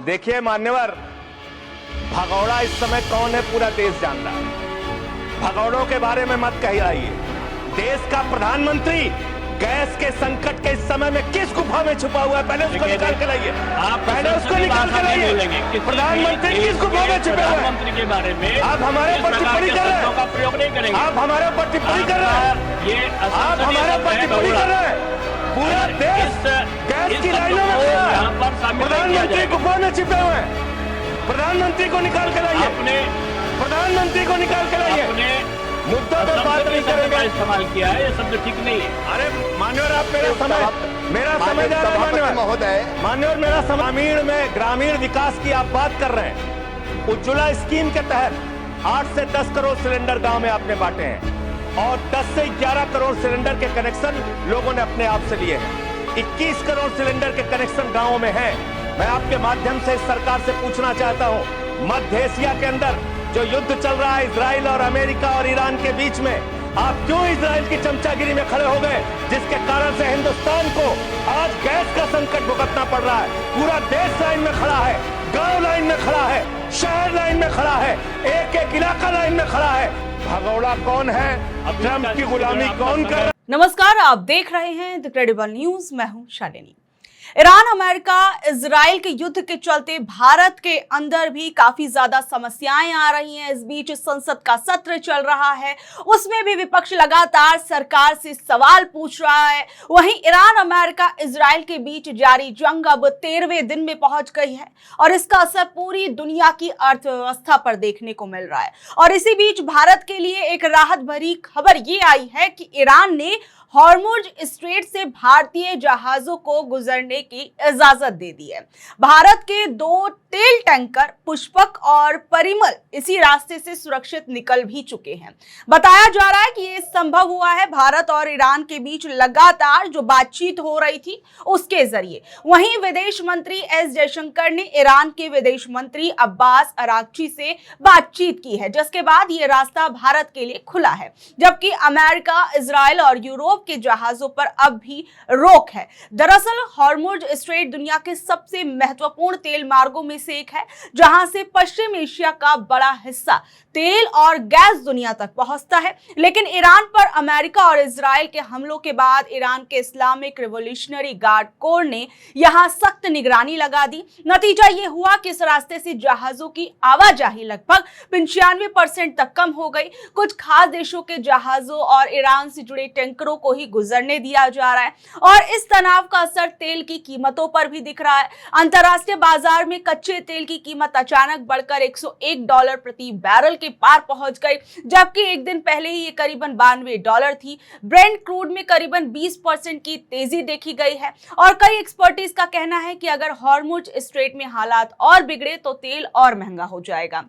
देखिए मान्यवर, भगौड़ा इस समय कौन है पूरा देश जान रहा है। भगौड़ों के बारे में मत कहिए। देश का प्रधानमंत्री गैस के संकट के इस समय में किस गुफा में छुपा हुआ है, पहले उसको निकाल के लाइए। आप पहले उसको निकाल के लाइए। प्रधानमंत्री किस गुफा में छुपे हुए हैं के बारे में आप हमारे ऊपर टिप्पणी कर रहे हैं। प्रयोग नहीं करेंगे। आप हमारे ऊपर टिप्पणी कर रहे हैं। ये आप हमारे ऊपर टिप्पणी कर रहे हैं। पूरा देश गैस की लाइनों में खड़ा है। प्रधानमंत्री गुफा में छिपे हुए हैं। प्रधानमंत्री को निकाल के लाइए। प्रधानमंत्री को निकाल के लाइए। मुद्दा पर बात नहीं करेंगे। इस्तेमाल किया है, ये शब्द ठीक नहीं है। अरे मान्यवर, आप मेरा समय जा रहा है। मान्यवर मेरा समय। ग्रामीण विकास की आप बात कर रहे हैं। उज्ज्वला स्कीम के तहत 8 से 10 करोड़ सिलेंडर गांव में आपने बांटे हैं और 10 से 11 करोड़ सिलेंडर के कनेक्शन लोगों ने अपने आप से लिए हैं। 21 करोड़ सिलेंडर के कनेक्शन गांवों में हैं। मैं आपके माध्यम से इस सरकार से पूछना चाहता हूं, मध्य एशिया के अंदर जो युद्ध चल रहा है इजराइल और अमेरिका और ईरान के बीच में, आप क्यों इजराइल की चमचागिरी में खड़े हो गए, जिसके कारण से हिंदुस्तान को आज गैस का संकट भुगतना पड़ रहा है। पूरा देश लाइन में खड़ा है, गांव लाइन में खड़ा है, शहर लाइन में खड़ा है, एक एक इलाका लाइन में खड़ा है। भगौड़ा कौन है? ट्रंप की गुलामी कौन कर रहा है? नमस्कार, आप देख रहे हैं द क्रेडिबल न्यूज। मैं हूं शालिनी। ईरान अमेरिका इजराइल के युद्ध के चलते भारत के अंदर भी काफी ज्यादा समस्याएं आ रही हैं। इस बीच संसद का सत्र चल रहा है, उसमें भी विपक्ष लगातार सरकार से सवाल पूछ रहा है। वहीं ईरान अमेरिका इजराइल के बीच जारी जंग अब 13वें दिन में पहुंच गई है और इसका असर पूरी दुनिया की अर्थव्यवस्था पर देखने को मिल रहा है। और इसी बीच भारत के लिए एक राहत भरी खबर ये आई है कि ईरान ने हॉर्मुज स्ट्रेट से भारतीय जहाजों को गुजरने की इजाजत दे दी है। भारत के 2 तेल टैंकर पुष्पक और परिमल इसी रास्ते से सुरक्षित निकल भी चुके हैं। बताया जा रहा है कि ये संभव हुआ है भारत और ईरान के बीच लगातार जो बातचीत हो रही थी उसके जरिए। वहीं विदेश मंत्री एस जयशंकर ने ईरान के विदेश मंत्री अब्बास अरागची से बातचीत की है, जिसके बाद ये रास्ता भारत के लिए खुला है। जबकि अमेरिका, इजराइल और यूरोप के जहाजों पर अब भी रोक है। दरअसल हॉर्मुज स्ट्रेट दुनिया के सबसे महत्वपूर्ण तेल मार्गों में से एक है, जहां से पश्चिम एशिया का बड़ा हिस्सा तेल और गैस दुनिया तक पहुंचता है। लेकिन ईरान पर अमेरिका और इजराइल के हमलों के बाद ईरान के इस्लामिक रिवॉल्यूशनरी गार्ड कोर ने यहां सख्त निगरानी लगा दी। नतीजा ये हुआ कि इस रास्ते से जहाजों की आवाजाही लगभग 95% तक कम हो गई। कुछ खास देशों के जहाजों और ईरान से जुड़े टैंकरों को ही गुजरने दिया जा रहा है और इस तनाव का असर तेल की कीमतों पर भी दिख रहा है। अंतर्राष्ट्रीय बाजार में कच्चे तेल की कीमत अचानक बढ़कर $101 प्रति बैरल के पार पहुंच गई, जबकि एक दिन पहले ही ये करीबन $92 थी। ब्रेंट क्रूड में करीबन 20% की तेजी देखी गई है और कई एक्सपर्टीज का कहना है कि अगर हॉर्मुज स्ट्रेट में हालात और बिगड़े तो तेल और महंगा हो जाएगा।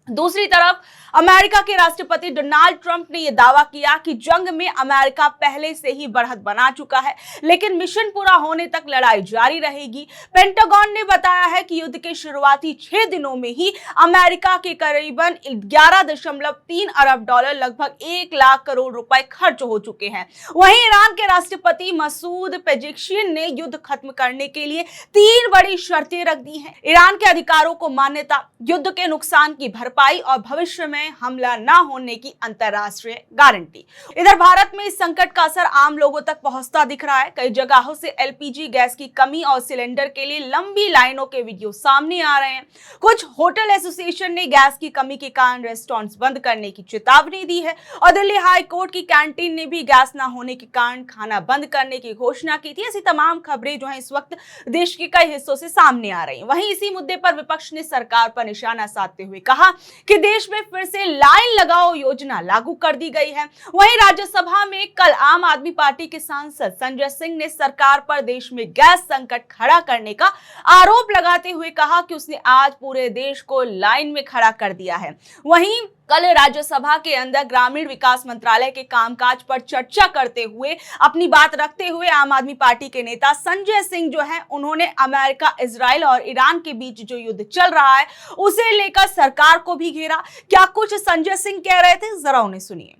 दूसरी तरफ अमेरिका के राष्ट्रपति डोनाल्ड ट्रंप ने यह दावा किया कि जंग में अमेरिका पहले से ही बढ़त बना चुका है, लेकिन मिशन पूरा होने तक लड़ाई जारी रहेगी। पेंटागन ने बताया है कि युद्ध के शुरुआती 6 दिनों में ही अमेरिका के करीबन $11.3 अरब लगभग 1 लाख करोड़ रुपए खर्च हो चुके हैं। वहीं ईरान के राष्ट्रपति मसूद पेजेश्कियान ने युद्ध खत्म करने के लिए 3 बड़ी शर्तें रख दी हैं। ईरान के अधिकारों को मान्यता, युद्ध के नुकसान की भरपाई और भविष्य में हमला न होने की अंतरराष्ट्रीय गारंटी। इधर भारत में इस संकट का असर आम लोगों तक पहुंचता दिख रहा है। कई जगहों से एलपीजी गैस की कमी और सिलेंडर के लिए लंबी लाइनों के वीडियो सामने आ रहे हैं। कुछ होटल एसोसिएशन ने गैस की कमी के कारण रेस्टोरेंट्स बंद करने की चेतावनी दी है और दिल्ली हाई कोर्ट की कैंटीन ने भी गैस न होने के कारण खाना बंद करने की घोषणा की थी। ऐसी तमाम खबरें जो है इस वक्त देश के कई हिस्सों से सामने आ रही हैं। वहीं इसी मुद्दे पर विपक्ष ने सरकार पर निशाना साधते हुए कहा कि देश में फिर से लाइन लगाओ योजना लागू कर दी गई है। वहीं राज्यसभा में कल आम आदमी पार्टी के सांसद संजय सिंह ने सरकार पर देश में गैस संकट खड़ा करने का आरोप लगाते हुए कहा कि उसने आज पूरे देश को लाइन में खड़ा कर दिया है। वहीं कल राज्यसभा के अंदर ग्रामीण विकास मंत्रालय के कामकाज पर चर्चा करते हुए अपनी बात रखते हुए आम आदमी पार्टी के नेता संजय सिंह जो हैं, उन्होंने अमेरिका, इजराइल और ईरान के बीच जो युद्ध चल रहा है उसे लेकर सरकार को भी घेरा। क्या कुछ संजय सिंह कह रहे थे, जरा उन्हें सुनिए।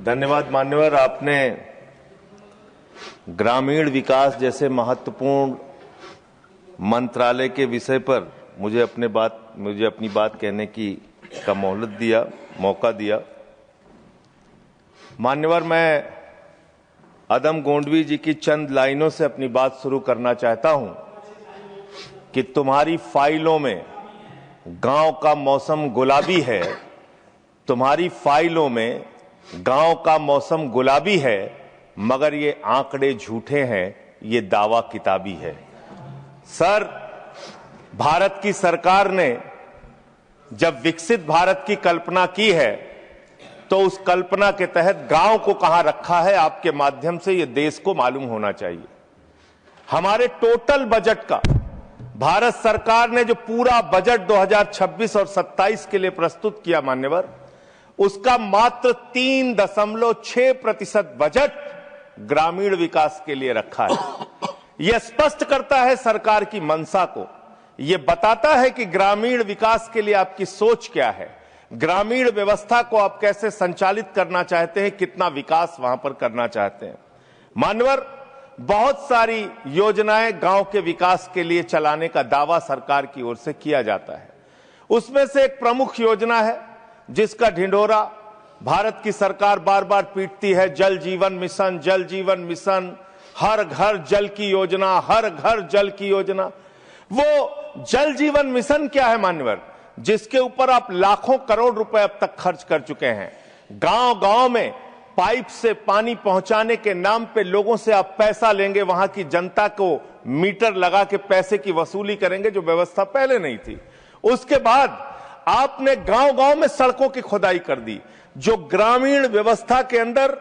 धन्यवाद मान्यवर, आपने ग्रामीण विकास जैसे महत्वपूर्ण मंत्रालय के विषय पर मुझे अपनी बात कहने का मौका दिया। मान्यवर, मैं अदम गोंडवी जी की चंद लाइनों से अपनी बात शुरू करना चाहता हूं कि तुम्हारी फाइलों में गांव का मौसम गुलाबी है, तुम्हारी फाइलों में गांव का मौसम गुलाबी है, मगर ये आंकड़े झूठे हैं, ये दावा किताबी है। सर, भारत की सरकार ने जब विकसित भारत की कल्पना की है तो उस कल्पना के तहत गांव को कहां रखा है, आपके माध्यम से यह देश को मालूम होना चाहिए। हमारे टोटल बजट का भारत सरकार ने जो पूरा बजट 2026 और 27 के लिए प्रस्तुत किया मान्यवर, उसका मात्र 3.6% बजट ग्रामीण विकास के लिए रखा है। यह स्पष्ट करता है सरकार की मंशा को। यह बताता है कि ग्रामीण विकास के लिए आपकी सोच क्या है, ग्रामीण व्यवस्था को आप कैसे संचालित करना चाहते हैं, कितना विकास वहां पर करना चाहते हैं। मान्यवर, बहुत सारी योजनाएं गांव के विकास के लिए चलाने का दावा सरकार की ओर से किया जाता है। उसमें से एक प्रमुख योजना है जिसका ढिंढोरा भारत की सरकार बार बार पीटती है, जल जीवन मिशन, जल जीवन मिशन, हर घर जल की योजना, हर घर जल की योजना। वो जल जीवन मिशन क्या है मान्यवर, जिसके ऊपर आप लाखों करोड़ रुपए अब तक खर्च कर चुके हैं। गांव गांव में पाइप से पानी पहुंचाने के नाम पे लोगों से आप पैसा लेंगे, वहां की जनता को मीटर लगा के पैसे की वसूली करेंगे, जो व्यवस्था पहले नहीं थी। उसके बाद आपने गांव गांव में सड़कों की खुदाई कर दी। जो ग्रामीण व्यवस्था के अंदर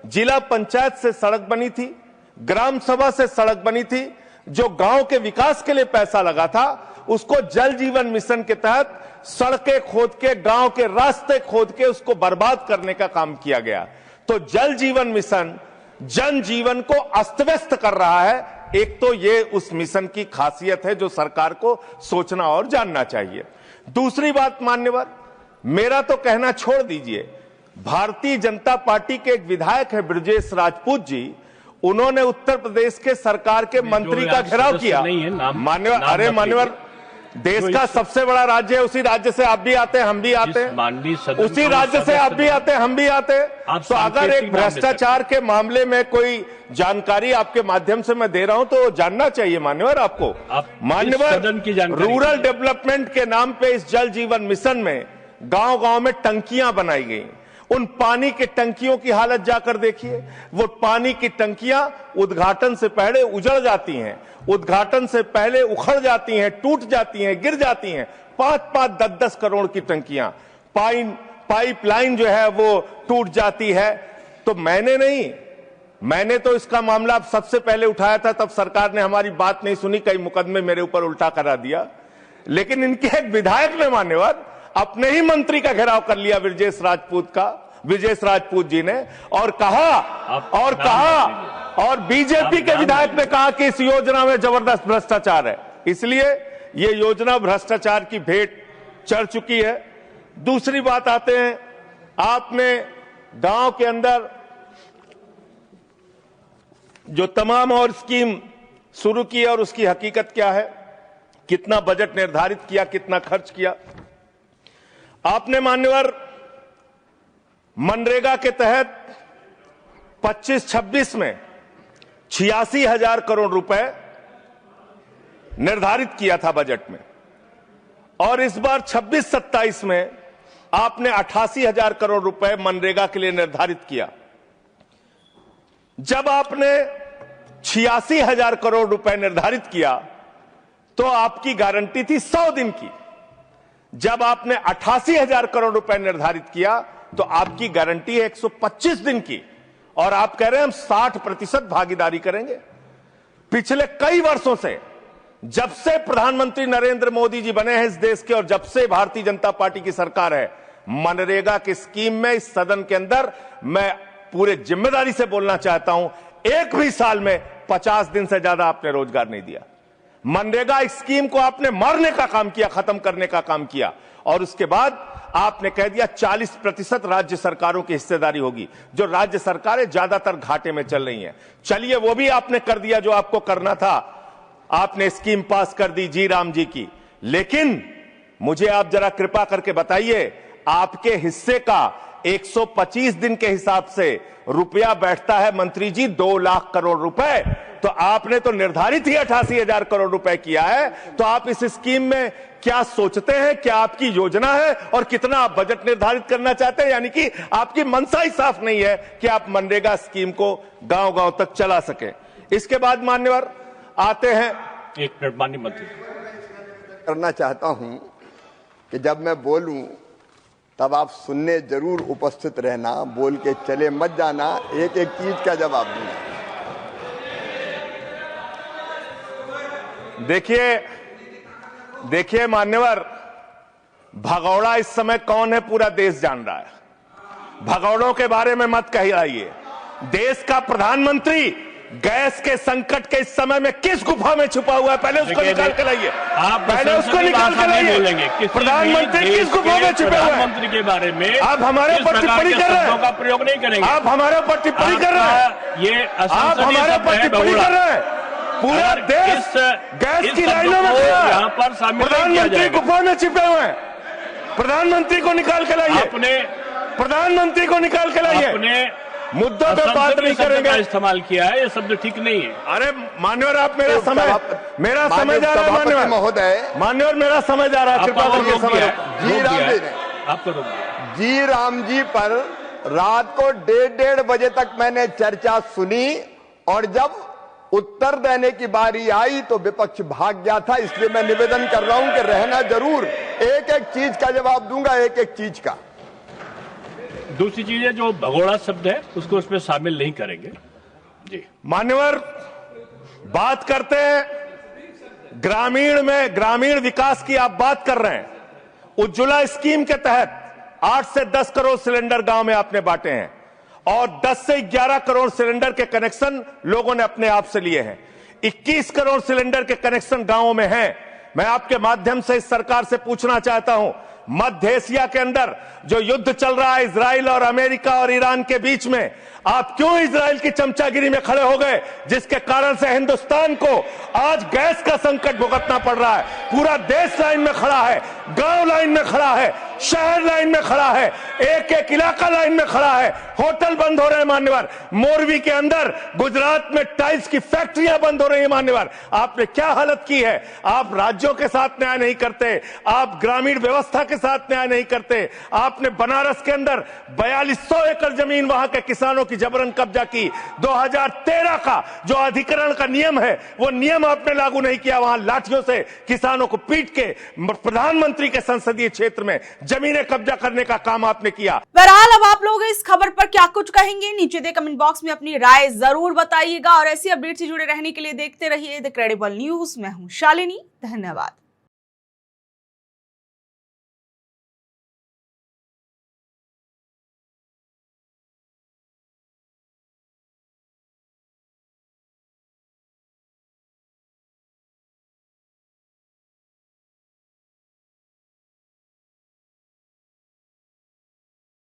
जिला पंचायत से सड़क बनी थी, ग्राम सभा से सड़क बनी थी, जो गांव के विकास के लिए पैसा लगा था, उसको जल जीवन मिशन के तहत सड़कें खोद के, गांव के रास्ते खोद के उसको बर्बाद करने का काम किया गया। तो जल जीवन मिशन जन जीवन को अस्त व्यस्त कर रहा है। एक तो ये उस मिशन की खासियत है जो सरकार को सोचना और जानना चाहिए। दूसरी बात मान्यवर, मेरा तो कहना छोड़ दीजिए, भारतीय जनता पार्टी के एक विधायक है ब्रजेश राजपूत जी, उन्होंने उत्तर प्रदेश के सरकार के मंत्री का घेराव किया। मान्यवर, अरे मान्यवर, देश का सबसे बड़ा राज्य है, उसी राज्य से आप भी आते हैं, हम भी आते हैं, उसी राज्य से आप भी आते हैं, हम भी आते हैं। तो अगर एक भ्रष्टाचार के मामले में कोई जानकारी आपके माध्यम से मैं दे रहा हूं तो जानना चाहिए मान्यवर आपको। मान्यवर, रूरल डेवलपमेंट के नाम पे इस जल जीवन मिशन में गांव गांव में टंकियां बनाई गई। उन पानी की टंकियों की हालत जाकर देखिए। वो पानी की टंकियां उद्घाटन से पहले उजड़ जाती हैं, उद्घाटन से पहले उखड़ जाती हैं, टूट जाती हैं, गिर जाती हैं। 5-5, 10-10 करोड़ की टंकियां, पाइपलाइन जो है वो टूट जाती है। तो मैंने तो इसका मामला सबसे पहले उठाया था, तब सरकार ने हमारी बात नहीं सुनी, कई मुकदमे मेरे ऊपर उल्टा करा दिया। लेकिन इनके एक विधायक ने मान्यवर अपने ही मंत्री का घेराव कर लिया ब्रजेश राजपूत जी ने, और कहा और बीजेपी के विधायक ने कहा कि इस योजना में जबरदस्त भ्रष्टाचार है। इसलिए ये योजना भ्रष्टाचार की भेंट चढ़ चुकी है। दूसरी बात आते हैं, आपने गांव के अंदर जो तमाम और स्कीम शुरू की और उसकी हकीकत क्या है, कितना बजट निर्धारित किया, कितना खर्च किया। आपने मान्यवर मनरेगा के तहत 25-26 में 86,000 करोड़ रुपए निर्धारित किया था बजट में, और इस बार 26-27 में आपने 88,000 करोड़ रुपए मनरेगा के लिए निर्धारित किया। जब आपने 86,000 करोड़ रुपए निर्धारित किया तो आपकी गारंटी थी 100 दिन की। जब आपने 88,000 करोड़ रुपए निर्धारित किया तो आपकी गारंटी है 125 दिन की, और आप कह रहे हैं हम 60% भागीदारी करेंगे। पिछले कई वर्षों से, जब से प्रधानमंत्री नरेंद्र मोदी जी बने हैं इस देश के, और जब से भारतीय जनता पार्टी की सरकार है, मनरेगा की स्कीम में इस सदन के अंदर मैं पूरे जिम्मेदारी से बोलना चाहता हूं, एक भी साल में 50 दिन से ज्यादा आपने रोजगार नहीं दिया। मनरेगा स्कीम को आपने मारने का काम किया, खत्म करने का काम किया, और उसके बाद आपने कह दिया 40% राज्य सरकारों की हिस्सेदारी होगी। जो राज्य सरकारें ज्यादातर घाटे में चल रही हैं, चलिए वो भी आपने कर दिया जो आपको करना था। आपने स्कीम पास कर दी जी राम जी की, लेकिन मुझे आप जरा कृपा करके बताइए, आपके हिस्से का 125 दिन के हिसाब से रुपया बैठता है मंत्री जी 2 लाख करोड़ रुपए। तो आपने तो निर्धारित ही 88,000 करोड़ रुपए किया है। तो आप इस स्कीम में क्या सोचते हैं, क्या आपकी योजना है और कितना आप बजट निर्धारित करना चाहते हैं? यानी कि आपकी मनसा ही साफ नहीं है कि आप मनरेगा स्कीम को गांव-गांव तक चला सके। इसके बाद मान्यवर आते हैं, एक मिनट माननीय मंत्री। करना चाहता हूं कि जब मैं बोलूं तब आप सुनने जरूर उपस्थित रहना, बोल के चले मत जाना, एक एक चीज का जवाब दूंगा। देखिए मान्यवर, भगौड़ा इस समय कौन है पूरा देश जान रहा है। भगौड़ों के बारे में मत कहिए। देश का प्रधानमंत्री गैस के संकट के इस समय में किस गुफा में छुपा हुआ है, पहले उसको निकाल के लाइए। पहले उसको निकाल के लाइए। प्रधानमंत्री किस गुफा में छुपे हुए हैं? मंत्री के बारे में आप हमारे ऊपर टिप्पणी कर रहे हैं, का प्रयोग नहीं करेंगे। आप हमारे ऊपर टिप्पणी कर रहे हैं, ये आप हमारे ऊपर टिप्पणी कर रहे हैं। पूरा देश गैस की लाइनों में खड़ा है, यहाँ पर शामिल प्रधानमंत्री गुफा में छिपे हुए हैं। प्रधानमंत्री को निकाल के लाइए, प्रधानमंत्री को निकाल के लाइए। मुद्दों पे बात नहीं करेंगे। इस्तेमाल किया है, ये शब्द ठीक नहीं है। अरे मान्यवर, आप मेरा समय जा रहा है मान्यवर महोदय, मान्यवर मेरा समय जा रहा है, कृपा करके समय। जी राम जी ने आपको रोक दिया। जी राम जी पर रात को 1:30 बजे तक मैंने चर्चा सुनी और जब उत्तर देने की बारी आई तो विपक्ष भाग गया था। इसलिए मैं निवेदन कर रहा हूं कि रहना जरूर, एक एक चीज का जवाब दूंगा, एक एक चीज का। दूसरी चीज है, जो भगोड़ा शब्द है उसको उसमें शामिल नहीं करेंगे। जी मान्यवर, बात करते हैं ग्रामीण विकास की आप बात कर रहे हैं। उज्ज्वला स्कीम के तहत 8 से 10 करोड़ सिलेंडर गांव में आपने बांटे हैं और 10 से 11 करोड़ सिलेंडर के कनेक्शन लोगों ने अपने आप से लिए हैं। 21 करोड़ सिलेंडर के कनेक्शन गांवों में हैं। मैं आपके माध्यम से इस सरकार से पूछना चाहता हूं, मध्य एशिया के अंदर जो युद्ध चल रहा है इजराइल और अमेरिका और ईरान के बीच में, आप क्यों इजराइल की चमचागिरी में खड़े हो गए, जिसके कारण से हिंदुस्तान को आज गैस का संकट भुगतना पड़ रहा है। पूरा देश लाइन में खड़ा है, गांव लाइन में खड़ा है, शहर लाइन में खड़ा है, एक एक इलाका लाइन में खड़ा है। होटल बंद हो रहे हैं मान्यवर, मोरवी के अंदर गुजरात में टाइल्स की फैक्ट्रियां बंद हो रही है मान्यवर। आपने क्या हालत की है? आप राज्यों के साथ न्याय नहीं करते, आप ग्रामीण व्यवस्था के साथ न्याय नहीं करते। आपने बनारस के अंदर 4200 एकड़ जमीन वहां के किसानों की जबरन कब्जा की। 2013 का जो अधिकरण का नियम है वो नियम आपने लागू नहीं किया। वहां लाठियों से किसानों को पीट के प्रधानमंत्री के संसदीय क्षेत्र में जमीनें कब्जा करने का काम आपने किया। बहरहाल अब आप लोग इस खबर पर क्या कुछ कहेंगे, नीचे दे कमेंट बॉक्स में अपनी राय जरूर बताइएगा और ऐसी अपडेट से जुड़े रहने के लिए देखते रहिए द क्रेडिबल न्यूज। मैं हूं शालिनी, धन्यवाद।